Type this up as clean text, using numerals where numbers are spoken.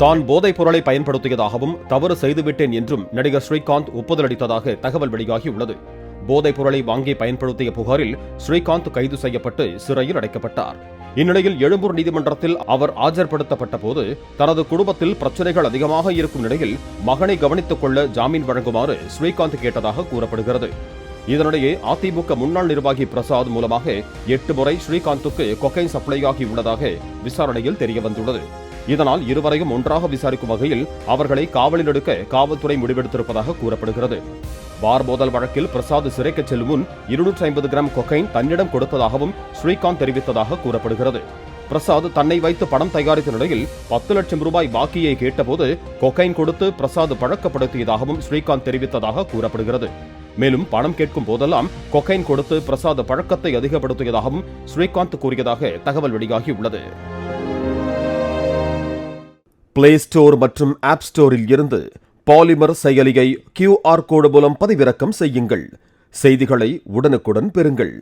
தான் போதைப் பொருளை பயன்படுத்தியதாகவும் தவறு செய்துவிட்டேன் என்றும் நடிகர் ஸ்ரீகாந்த் ஒப்புதல் அளித்ததாக தகவல் வெளியாகியுள்ளது. போதைப் பொருளை வாங்கி பயன்படுத்திய புகாரில் ஸ்ரீகாந்த் கைது செய்யப்பட்டு சிறையில் அடைக்கப்பட்டார். இந்நிலையில் எழும்பூர் நீதிமன்றத்தில் அவர் ஆஜர்படுத்தப்பட்ட போது தனது குடும்பத்தில் பிரச்சனைகள் அதிகமாக இருக்கும் நிலையில் மகனை கவனித்துக் கொள்ள ஜாமீன் வழங்குமாறு ஸ்ரீகாந்த் கேட்டதாக கூறப்படுகிறது. இதனிடையே அதிமுக முன்னாள் நிர்வாகி பிரசாத் மூலமாக 8 முறை ஸ்ரீகாந்துக்கு கொக்கைன் சப்ளையாகியுள்ளதாக விசாரணையில் தெரியவந்துள்ளது. இதனால் இருவரையும் ஒன்றாக விசாரிக்கும் வகையில் அவர்களை காவலில் எடுக்க காவல்துறை முடிவெடுத்திருப்பதாக கூறப்படுகிறது. பார் மோதல் வழக்கில் பிரசாத் சிறைக்கு செல்லும் முன் 250 கிராம் கொக்கைன் தன்னிடம் கொடுத்ததாகவும் ஸ்ரீகாந்த் தெரிவித்ததாக கூறப்படுகிறது. பிரசாத் தன்னை வைத்து படம் தயாரித்த நிலையில் 10 லட்சம் ரூபாய் பாக்கியை கேட்டபோது கொக்கைன் கொடுத்து பிரசாத் பழக்கப்படுத்தியதாகவும் ஸ்ரீகாந்த் தெரிவித்ததாக கூறப்படுகிறது. மேலும் பணம் கேட்கும் போதெல்லாம் கொக்கைன் கொடுத்து பிரசாத் பழக்கத்தை அதிகப்படுத்தியதாகவும் ஸ்ரீகாந்த் கூறியதாக தகவல் வெளியாகியுள்ளது. பிளே ஸ்டோர் மற்றும் ஆப் ஸ்டோரில் இருந்து பாலிமர் செயலியை QR கோடு மூலம் பதிவிறக்கம் செய்யுங்கள். செய்திகளை உடனுக்குடன் பெறுங்கள்.